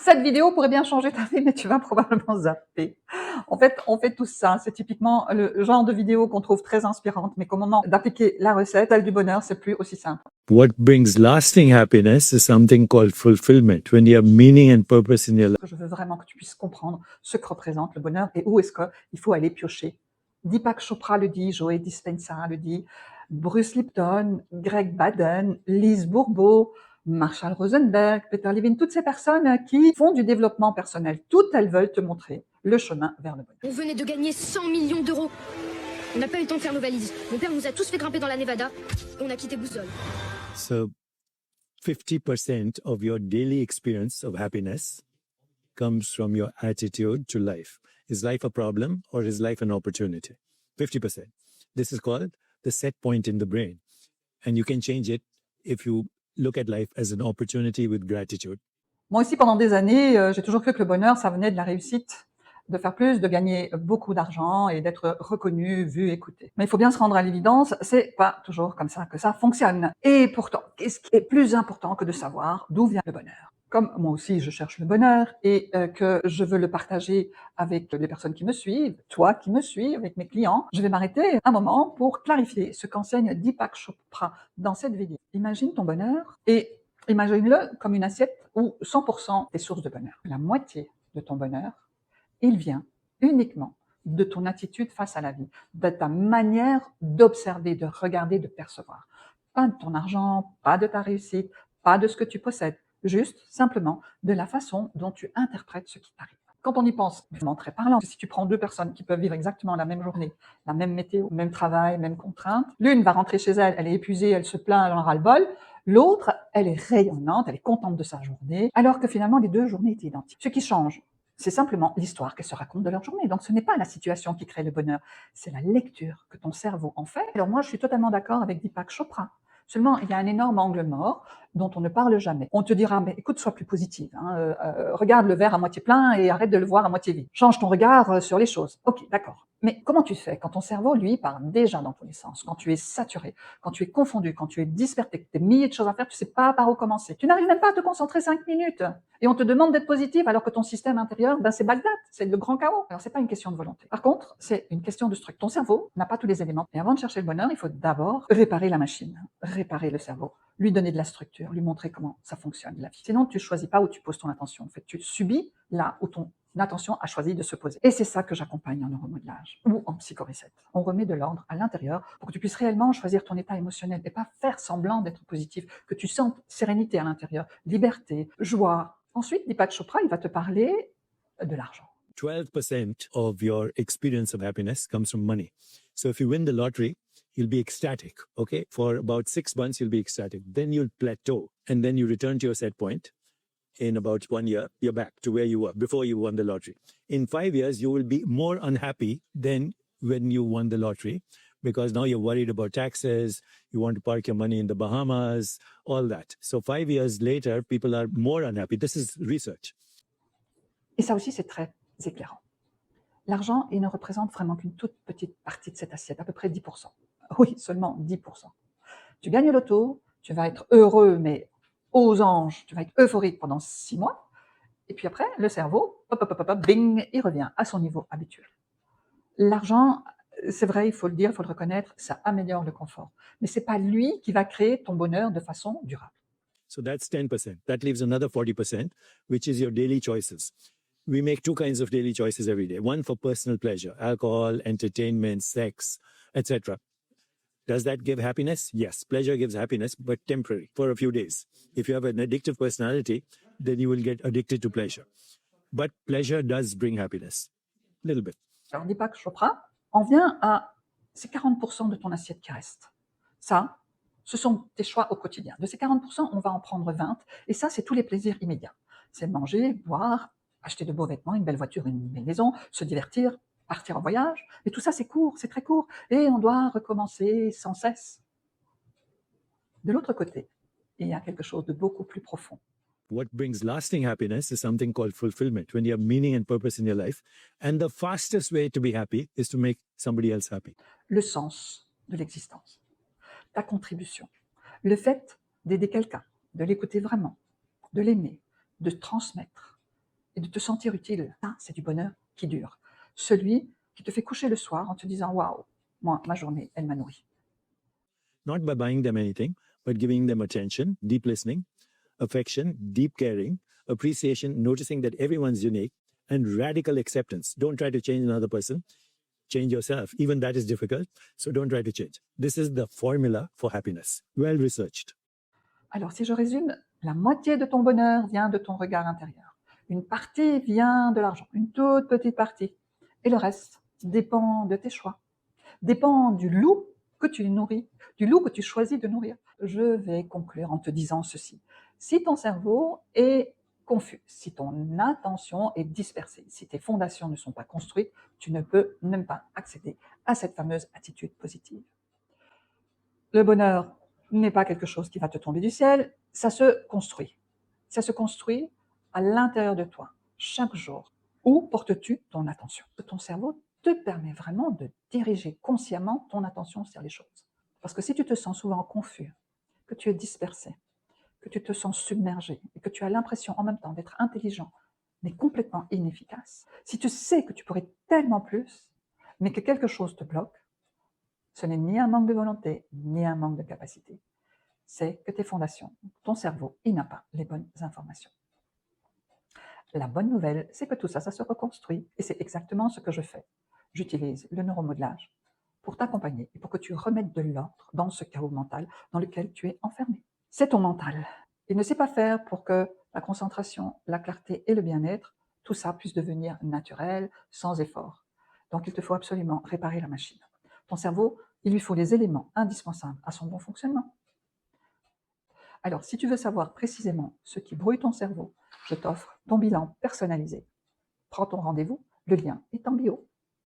Cette vidéo pourrait bien changer ta vie, mais tu vas probablement zapper. En fait, on fait tout ça. C'est typiquement le genre de vidéo qu'on trouve très inspirante, mais qu'au moment d'appliquer la recette, celle du bonheur, c'est plus aussi simple. What brings lasting happiness is something called fulfillment. When you have meaning and purpose in your life. Je veux vraiment que tu puisses comprendre ce que représente le bonheur et où est-ce qu'il faut aller piocher. Deepak Chopra le dit, Joe Dispenza le dit, Bruce Lipton, Greg Baden, Lise Bourbeau, Marshall Rosenberg, Peter Levine, toutes ces personnes qui font du développement personnel. Toutes elles veulent te montrer le chemin vers le bonheur. On venait de gagner 100 millions d'euros. On n'a pas eu le temps de faire nos valises. Mon père nous a tous fait grimper dans la Nevada. On a quitté Boussole. So 50% of your daily experience of happiness comes from your attitude to life. Is life a problem or is life an opportunity? 50%. This is called the set point in the brain. And you can change it if you look at life as an opportunity with gratitude. Moi aussi, pendant des années, j'ai toujours cru que le bonheur, ça venait de la réussite, de faire plus, de gagner beaucoup d'argent et d'être reconnu, vu, écouté. Mais il faut bien se rendre à l'évidence, c'est pas toujours comme ça que ça fonctionne. Et pourtant, qu'est-ce qui est plus important que de savoir d'où vient le bonheur? Comme moi aussi, je cherche le bonheur et que je veux le partager avec les personnes qui me suivent, toi qui me suis, avec mes clients, je vais m'arrêter un moment pour clarifier ce qu'enseigne Deepak Chopra dans cette vidéo. Imagine ton bonheur et imagine-le comme une assiette où 100% des sources de bonheur. La moitié de ton bonheur, il vient uniquement de ton attitude face à la vie, de ta manière d'observer, de regarder, de percevoir. Pas de ton argent, pas de ta réussite, pas de ce que tu possèdes, juste simplement de la façon dont tu interprètes ce qui t'arrive. Quand on y pense, vraiment très parlant, si tu prends deux personnes qui peuvent vivre exactement la même journée, la même météo, même travail, même contrainte, l'une va rentrer chez elle, elle est épuisée, elle se plaint, elle en ras-le-bol, l'autre, elle est rayonnante, elle est contente de sa journée, alors que finalement les deux journées étaient identiques. Ce qui change, c'est simplement l'histoire qu'elles se racontent de leur journée. Donc ce n'est pas la situation qui crée le bonheur, c'est la lecture que ton cerveau en fait. Alors moi, je suis totalement d'accord avec Deepak Chopra. Seulement, il y a un énorme angle mort dont on ne parle jamais. On te dira, mais écoute, sois plus positive. Regarde le verre à moitié plein et arrête de le voir à moitié vide. Change ton regard sur les choses. Ok, d'accord. Mais comment tu fais quand ton cerveau, lui, part déjà dans tous les sens, quand tu es saturé, quand tu es confondu, quand tu es dispersé, que tu as des milliers de choses à faire, tu sais pas par où commencer. Tu n'arrives même pas à te concentrer 5 minutes. Et on te demande d'être positive alors que ton système intérieur, c'est Bagdad, c'est le grand chaos. Alors c'est pas une question de volonté. Par contre, c'est une question de structure. Ton cerveau n'a pas tous les éléments. Et avant de chercher le bonheur, il faut d'abord réparer la machine, réparer le cerveau, lui donner de la structure, lui montrer comment ça fonctionne la vie. Sinon, tu choisis pas où tu poses ton attention. En fait, tu subis là où ton attention a choisi de se poser. Et c'est ça que j'accompagne en neuromodelage ou en psychoreset. On remet de l'ordre à l'intérieur pour que tu puisses réellement choisir ton état émotionnel et pas faire semblant d'être positif, que tu sentes sérénité à l'intérieur, liberté, joie. Ensuite, Deepak Chopra, il va te parler de l'argent. 12% of your experience of happiness comes from money. So if you win the lottery, you'll be ecstatic, okay? For about 6 months, you'll be ecstatic. Then you'll plateau, and then you return to your set point. In about 1 year, you're back to where you were before you won the lottery. In 5 years, you will be more unhappy than when you won the lottery because now you're worried about taxes, you want to park your money in the Bahamas, all that. So 5 years later, people are more unhappy. This is research. Et ça aussi, c'est très éclairant. L'argent, il ne représente vraiment qu'une toute petite partie de cette assiette, à peu près 10%. Oui, seulement 10%. Tu gagnes l'auto, tu vas être heureux, mais aux anges, tu vas être euphorique pendant 6 mois, et puis après, le cerveau, hop, hop, hop, hop, bing, il revient à son niveau habituel. L'argent, c'est vrai, il faut le dire, il faut le reconnaître, ça améliore le confort. Mais c'est pas lui qui va créer ton bonheur de façon durable. So that's 10%. That leaves another 40%, which is your daily choices. We make two kinds of daily choices every day. One for personal pleasure, alcohol, entertainment, sex, etc. Does that give happiness? Yes, pleasure gives happiness, but temporary, for a few days. If you have an addictive personality, then you will get addicted to pleasure. But pleasure does bring happiness, a little bit. Alors, Deepak Chopra, on vient à ces 40% de ton assiette qui reste. Ça, ce sont tes choix au quotidien. De ces 40%, on va en prendre 20, et ça, c'est tous les plaisirs immédiats. C'est manger, boire, acheter de beaux vêtements, une belle voiture, une belle maison, se divertir, partir en voyage. Mais tout ça, c'est court, c'est très court, et on doit recommencer sans cesse. De l'autre côté, il y a quelque chose de beaucoup plus profond. What brings lasting happiness is something called fulfillment, when you have meaning and purpose in your life. And the fastest way to be happy is to make somebody else happy. Le sens de l'existence, ta contribution, le fait d'aider quelqu'un, de l'écouter vraiment, de l'aimer, de transmettre, et de te sentir utile. Ça, c'est du bonheur qui dure. Celui qui te fait coucher le soir en te disant « Waouh, moi, ma journée, elle m'a nourri ». Not by buying them anything, but giving them attention, deep listening, affection, deep caring, appreciation, noticing that everyone's unique, and radical acceptance. Don't try to change another person. Change yourself. Even that is difficult. So don't try to change. This is the formula for happiness. Well researched. Alors, si je résume, la moitié de ton bonheur vient de ton regard intérieur. Une partie vient de l'argent, une toute petite partie. Et le reste dépend de tes choix, dépend du loup que tu nourris, du loup que tu choisis de nourrir. Je vais conclure en te disant ceci. Si ton cerveau est confus, si ton attention est dispersée, si tes fondations ne sont pas construites, tu ne peux même pas accéder à cette fameuse attitude positive. Le bonheur n'est pas quelque chose qui va te tomber du ciel, ça se construit. Ça se construit à l'intérieur de toi, chaque jour. Où portes-tu ton attention? Ton cerveau te permet vraiment de diriger consciemment ton attention sur les choses. Parce que si tu te sens souvent confus, que tu es dispersé, que tu te sens submergé et que tu as l'impression en même temps d'être intelligent, mais complètement inefficace, si tu sais que tu pourrais tellement plus, mais que quelque chose te bloque, ce n'est ni un manque de volonté, ni un manque de capacité. C'est que tes fondations, ton cerveau, il n'a pas les bonnes informations. La bonne nouvelle, c'est que tout ça, ça se reconstruit. Et c'est exactement ce que je fais. J'utilise le neuromodelage pour t'accompagner et pour que tu remettes de l'ordre dans ce chaos mental dans lequel tu es enfermé. C'est ton mental. Il ne sait pas faire pour que la concentration, la clarté et le bien-être, tout ça puisse devenir naturel, sans effort. Donc il te faut absolument réparer la machine. Ton cerveau, il lui faut les éléments indispensables à son bon fonctionnement. Alors, si tu veux savoir précisément ce qui brouille ton cerveau, je t'offre ton bilan personnalisé. Prends ton rendez-vous, le lien est en bio.